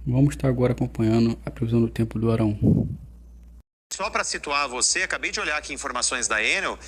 Vamos estar agora acompanhando a previsão do tempo do Arão. Só para situar você, acabei de olhar aqui informações da Enel,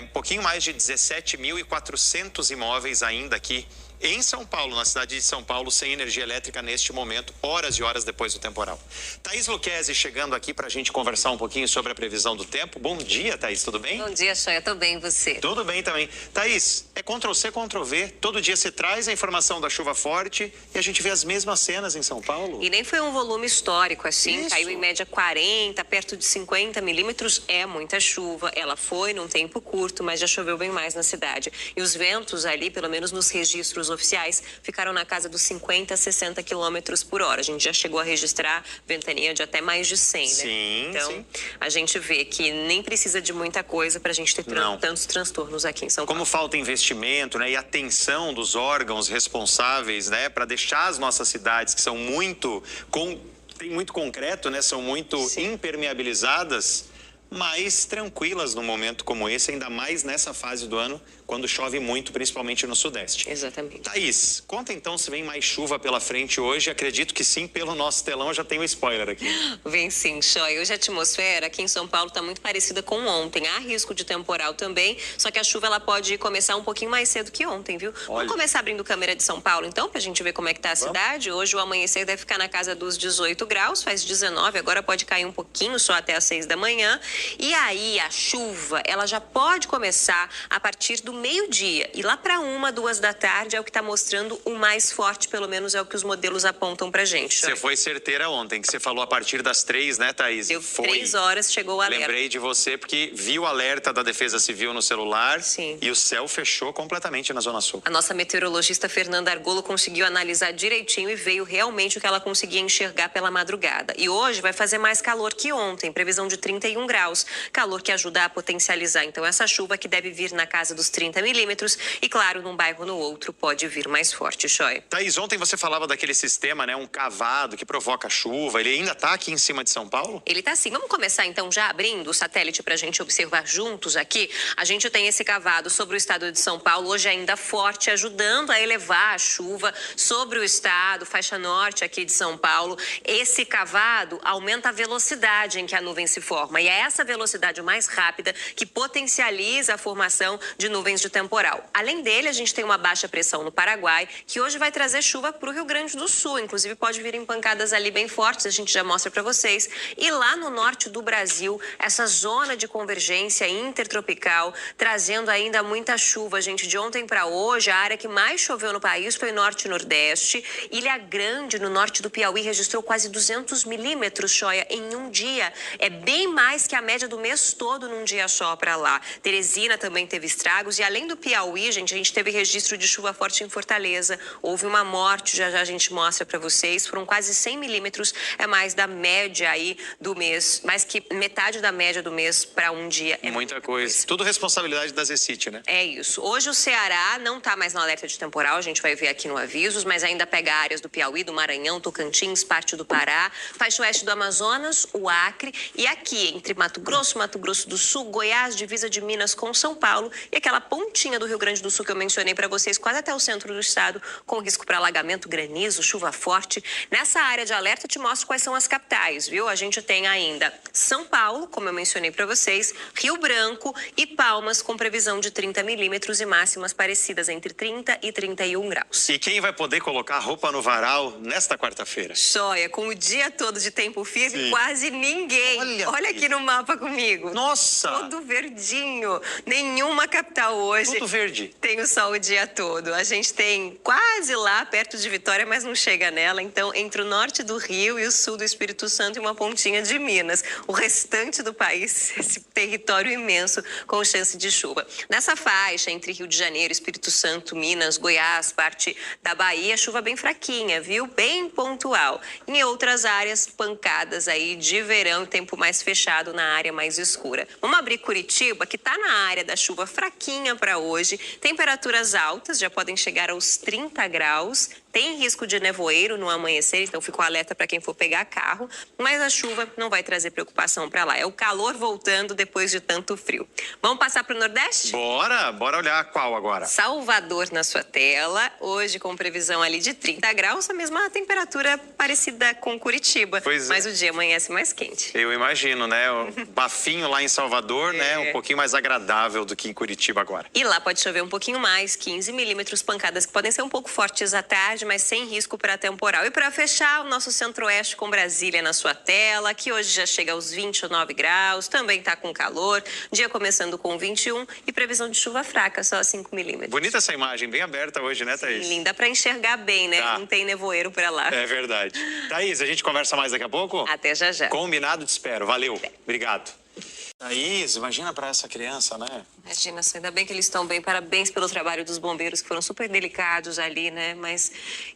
um pouquinho mais de 17.400 imóveis ainda aqui em São Paulo, na cidade de São Paulo, sem energia elétrica neste momento, horas e horas depois do temporal. Thaís Luquezzi chegando aqui para a gente conversar um pouquinho sobre a previsão do tempo. Bom dia, Thaís, tudo bem? Bom dia, Choia, tô bem, e você? Tudo bem também. Thaís, é Ctrl-C, Ctrl-V, todo dia você traz a informação da chuva forte e a gente vê as mesmas cenas em São Paulo. E nem foi um volume histórico assim, Isso. Caiu em média 40, perto de 50 milímetros, é muita chuva. Ela foi num tempo curto, mas já choveu bem mais na cidade. E os ventos ali, pelo menos nos registros oficiais, ficaram na casa dos 50 a 60 quilômetros por hora. A gente já chegou a registrar ventania de até mais de 100, né? Sim, então, sim. A gente vê que nem precisa de muita coisa pra gente ter tantos transtornos aqui em São Paulo. Como falta investimento, né, e atenção dos órgãos responsáveis, né, para deixar as nossas cidades, que são tem muito concreto, né, são muito impermeabilizadas, mais tranquilas num momento como esse, ainda mais nessa fase do ano, quando chove muito, principalmente no Sudeste. Exatamente. Thaís, conta então se vem mais chuva pela frente hoje. Acredito que sim, pelo nosso telão eu já tenho um spoiler aqui. Vem sim, Choia. Hoje a atmosfera aqui em São Paulo está muito parecida com ontem. Há risco de temporal também, só que a chuva ela pode começar um pouquinho mais cedo que ontem, viu? Vamos começar abrindo câmera de São Paulo, então, pra gente ver como é que tá a cidade. Hoje o amanhecer deve ficar na casa dos 18 graus, faz 19, agora pode cair um pouquinho, só até às 6 da manhã. E aí a chuva, ela já pode começar a partir do meio-dia. E lá para 1, 2 da tarde é o que está mostrando o mais forte, pelo menos é o que os modelos apontam pra gente. Você foi certeira ontem, que você falou a partir das 3, né, Thaís? Deu 3 horas, chegou o alerta. Lembrei de você porque vi o alerta da Defesa Civil no celular. Sim. E o céu fechou completamente na Zona Sul. A nossa meteorologista Fernanda Argolo conseguiu analisar direitinho e veio realmente o que ela conseguia enxergar pela madrugada. E hoje vai fazer mais calor que ontem, previsão de 31 graus. Calor que ajuda a potencializar, então, essa chuva que deve vir na casa dos 30 milímetros e, claro, num bairro ou no outro pode vir mais forte, Choia. Thaís, ontem você falava daquele sistema, né, um cavado que provoca chuva. Ele ainda tá aqui em cima de São Paulo? Ele tá sim. Vamos começar, então, já abrindo o satélite pra gente observar juntos aqui. A gente tem esse cavado sobre o estado de São Paulo, hoje ainda forte, ajudando a elevar a chuva sobre o estado, faixa norte aqui de São Paulo. Esse cavado aumenta a velocidade em que a nuvem se forma e é essa velocidade mais rápida que potencializa a formação de nuvens de temporal. Além dele, a gente tem uma baixa pressão no Paraguai, que hoje vai trazer chuva para o Rio Grande do Sul. Inclusive, pode vir em pancadas ali bem fortes, a gente já mostra para vocês. E lá no norte do Brasil, essa zona de convergência intertropical, trazendo ainda muita chuva, gente. De ontem para hoje, a área que mais choveu no país foi norte e nordeste. Ilha Grande, no norte do Piauí, registrou quase 200 milímetros, Choia, em um dia. É bem mais que a média do mês todo num dia só para lá. Teresina também teve estragos e além do Piauí, gente, a gente teve registro de chuva forte em Fortaleza. Houve uma morte, já a gente mostra para vocês. Foram quase 100 milímetros, é mais da média aí do mês, mais que metade da média do mês para um dia. É muita coisa. Tudo responsabilidade da Zecit, né? É isso. Hoje o Ceará não tá mais no alerta de temporal, a gente vai ver aqui no Avisos, mas ainda pega áreas do Piauí, do Maranhão, Tocantins, parte do Pará, faixa oeste do Amazonas, o Acre e aqui entre Mato Grosso do Sul, Goiás, divisa de Minas com São Paulo e aquela pontinha do Rio Grande do Sul que eu mencionei para vocês, quase até o centro do estado, com risco para alagamento, granizo, chuva forte. Nessa área de alerta, eu te mostro quais são as capitais, viu? A gente tem ainda São Paulo, como eu mencionei para vocês, Rio Branco e Palmas, com previsão de 30 milímetros e máximas parecidas entre 30 e 31 graus. E quem vai poder colocar roupa no varal nesta quarta-feira? Choia, com o dia todo de tempo firme, quase ninguém. Olha aqui no mapa comigo. Nossa! Todo verdinho. Nenhuma capital hoje. Tudo verde. Tem o sol o dia todo. A gente tem quase lá, perto de Vitória, mas não chega nela. Então, entre o norte do Rio e o sul do Espírito Santo e uma pontinha de Minas. O restante do país, esse território imenso com chance de chuva. Nessa faixa, entre Rio de Janeiro, Espírito Santo, Minas, Goiás, parte da Bahia, chuva bem fraquinha, viu? Bem pontual. Em outras áreas, pancadas aí de verão, tempo mais fechado na área mais escura. Vamos abrir Curitiba, que está na área da chuva fraquinha para hoje. Temperaturas altas, já podem chegar aos 30 graus. Tem risco de nevoeiro no amanhecer, então fico alerta para quem for pegar carro. Mas a chuva não vai trazer preocupação para lá. É o calor voltando depois de tanto frio. Vamos passar para o Nordeste? Bora olhar qual agora? Salvador na sua tela. Hoje com previsão ali de 30 graus, a mesma temperatura parecida com Curitiba. Pois é. Mas o dia amanhece mais quente. Eu imagino, né? O bafinho lá em Salvador, né? Um pouquinho mais agradável do que em Curitiba agora. E lá pode chover um pouquinho mais, 15 milímetros, pancadas que podem ser um pouco fortes à tarde, mas sem risco para temporal. E para fechar, o nosso centro-oeste com Brasília na sua tela, que hoje já chega aos 29 graus, também está com calor, dia começando com 21 e previsão de chuva fraca, só 5 milímetros. Bonita essa imagem, bem aberta hoje, né, Thaís? Sim, dá para enxergar bem, né? Tá. Não tem nevoeiro para lá. É verdade. Thaís, a gente conversa mais daqui a pouco? Até já já. Combinado, te espero. Valeu. Obrigado. Thaís, imagina para essa criança, né? Imagina, só ainda bem que eles estão bem. Parabéns pelo trabalho dos bombeiros, que foram super delicados ali, né? Mas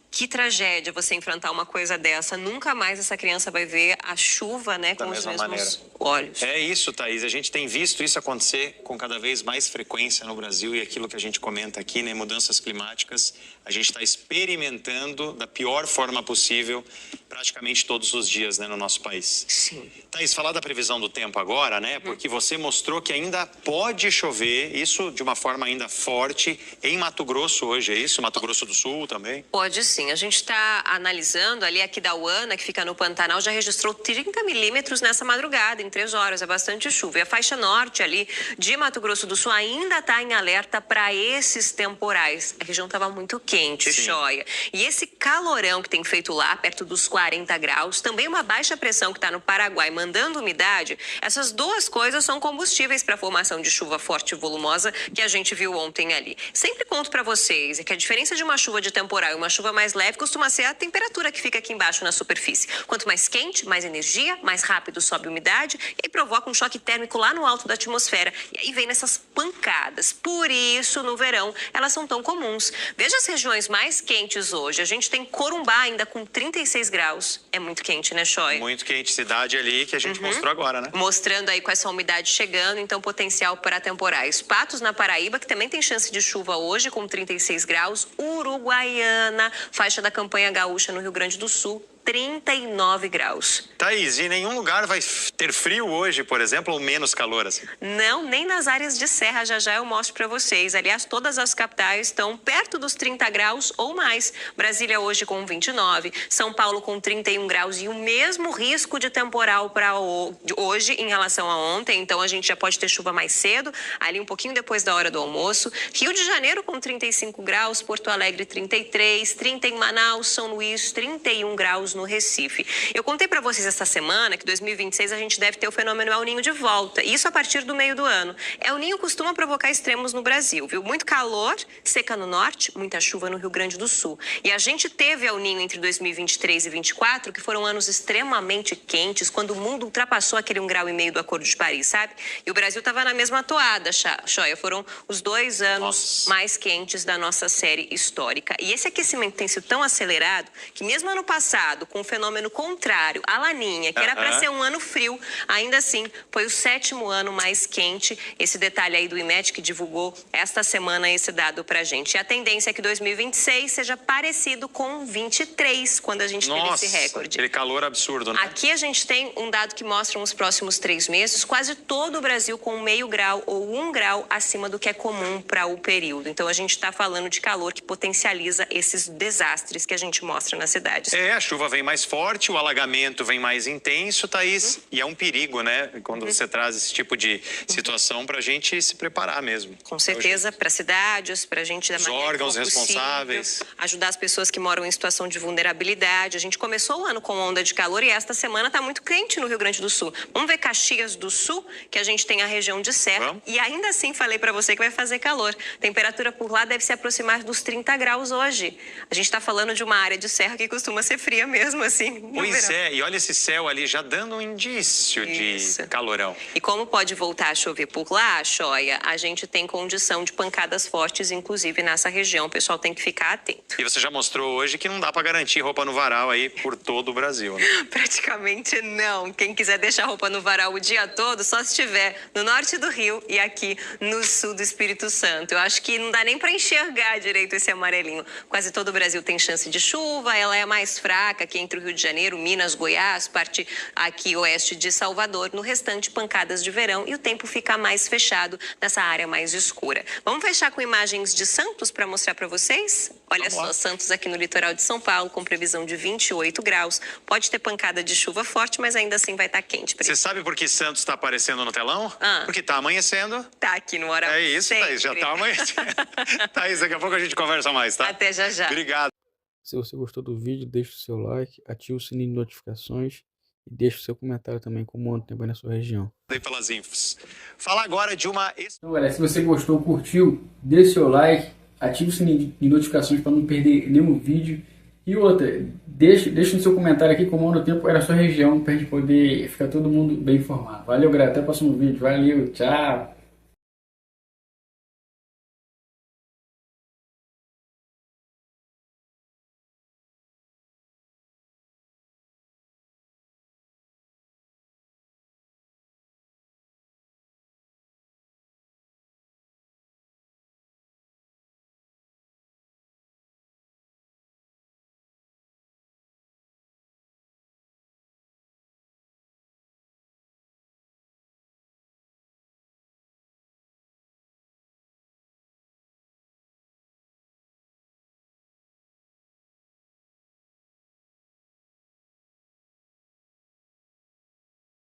que tragédia você enfrentar uma coisa dessa. Nunca mais essa criança vai ver a chuva, né? Com os mesmos olhos. É isso, Thaís. A gente tem visto isso acontecer com cada vez mais frequência no Brasil e aquilo que a gente comenta aqui, né? Mudanças climáticas. A gente está experimentando da pior forma possível praticamente todos os dias, né? No nosso país. Sim. Thaís, falar da previsão do tempo agora, né? Porque você mostrou que ainda pode chover, isso de uma forma ainda forte, em Mato Grosso hoje, é isso? Mato Grosso do Sul também? Pode sim. A gente está analisando ali aqui da Uana, que fica no Pantanal, já registrou 30 milímetros nessa madrugada, em 3 horas. É bastante chuva. E a faixa norte ali de Mato Grosso do Sul ainda está em alerta para esses temporais. A região estava muito quente, Choia. E esse calorão que tem feito lá, perto dos 40 graus, também uma baixa pressão que está no Paraguai, mandando umidade, essas duas coisas são combustíveis para a formação de chuva forte e volumosa que a gente viu ontem ali. Sempre conto para vocês que a diferença de uma chuva de temporal e uma chuva mais leve costuma ser a temperatura que fica aqui embaixo na superfície. Quanto mais quente, mais energia, mais rápido sobe a umidade e aí provoca um choque térmico lá no alto da atmosfera. E aí vem nessas pancadas. Por isso, no verão, elas são tão comuns. Veja as regiões mais quentes hoje. A gente tem Corumbá ainda com 36 graus. É muito quente, né, Choia? Muito quente, cidade ali que a gente mostrou agora, né? Mostrando aí com essa umidade chegando, então potencial para temporais. Patos na Paraíba, que também tem chance de chuva hoje, com 36 graus. Uruguaiana, faixa da campanha gaúcha no Rio Grande do Sul, 39 graus. Thaís, em nenhum lugar vai ter frio hoje, por exemplo, ou menos calor assim? Não, nem nas áreas de serra, já eu mostro para vocês. Aliás, todas as capitais estão perto dos 30 graus ou mais. Brasília hoje com 29, São Paulo com 31 graus e o mesmo risco de temporal para hoje em relação a ontem. Então a gente já pode ter chuva mais cedo, ali um pouquinho depois da hora do almoço. Rio de Janeiro com 35 graus, Porto Alegre 33, 30 em Manaus, São Luís 31 graus no Recife. Eu contei para vocês esta semana que 2026 a gente deve ter o fenômeno El Niño de volta, isso a partir do meio do ano. El Niño costuma provocar extremos no Brasil, viu? Muito calor, seca no norte, muita chuva no Rio Grande do Sul. E a gente teve El Niño entre 2023 e 2024, que foram anos extremamente quentes, quando o mundo ultrapassou aquele 1,5 graus do Acordo de Paris, sabe? E o Brasil estava na mesma toada, Choia. Foram os 2 anos mais quentes da nossa série histórica. E esse aquecimento tem sido tão acelerado que mesmo ano passado, com um fenômeno contrário, a Laninha, que era para ser um ano frio, ainda assim foi o 7º ano mais quente. Esse detalhe aí do IMET que divulgou esta semana esse dado pra gente. E a tendência é que 2026 seja parecido com 23, quando a gente teve esse recorde. Aquele calor absurdo, né? Aqui a gente tem um dado que mostra os próximos 3 meses, quase todo o Brasil com 0,5 grau ou 1 grau acima do que é comum para o período. Então a gente está falando de calor que potencializa esses desastres que a gente mostra nas cidades. A chuva vem mais forte, o alagamento vem mais intenso, Thaís, e é um perigo, né? Quando você traz esse tipo de situação pra gente se preparar mesmo. Com certeza, para cidades, pra gente da maneira órgãos que for responsáveis. possível, ajudar as pessoas que moram em situação de vulnerabilidade. A gente começou o ano com onda de calor e esta semana tá muito quente no Rio Grande do Sul. Vamos ver Caxias do Sul, que a gente tem a região de serra. Vamos. E ainda assim falei para você que vai fazer calor. Temperatura por lá deve se aproximar dos 30 graus hoje. A gente tá falando de uma área de serra que costuma ser fria mesmo. mesmo assim no Pois verão. é, e olha esse céu ali já dando um indício Isso. de calorão. E como pode voltar a chover por lá, Choia, a gente tem condição de pancadas fortes, inclusive nessa região. O pessoal tem que ficar atento. E você já mostrou hoje que não dá pra garantir roupa no varal aí por todo o Brasil, né? Praticamente não. Quem quiser deixar roupa no varal o dia todo, só se estiver no norte do Rio e aqui no sul do Espírito Santo. Eu acho que não dá nem para enxergar direito esse amarelinho. Quase todo o Brasil tem chance de chuva, ela é mais fraca aqui entre o Rio de Janeiro, Minas, Goiás, parte aqui oeste de Salvador. No restante, pancadas de verão e o tempo fica mais fechado nessa área mais escura. Vamos fechar com imagens de Santos para mostrar para vocês? Olha só, Santos aqui no litoral de São Paulo com previsão de 28 graus. Pode ter pancada de chuva forte, mas ainda assim vai estar quente. Você sabe por que Santos tá aparecendo no telão? Ah. Porque tá amanhecendo. Tá aqui no horário. É isso, Thaís, já tá amanhecendo. Thaís, daqui a pouco a gente conversa mais, tá? Até já já. Obrigado. Se você gostou do vídeo, deixe o seu like, ative o sininho de notificações e deixe o seu comentário também como anda o tempo aí na sua região. Dei pelas infos. Falar agora de uma... Então, galera, se você gostou, curtiu, deixe seu like, ative o sininho de notificações para não perder nenhum vídeo. E outra, deixe no seu comentário aqui como anda o tempo aí na sua região, para a gente poder ficar todo mundo bem informado. Valeu, galera, até o próximo vídeo. Valeu, tchau!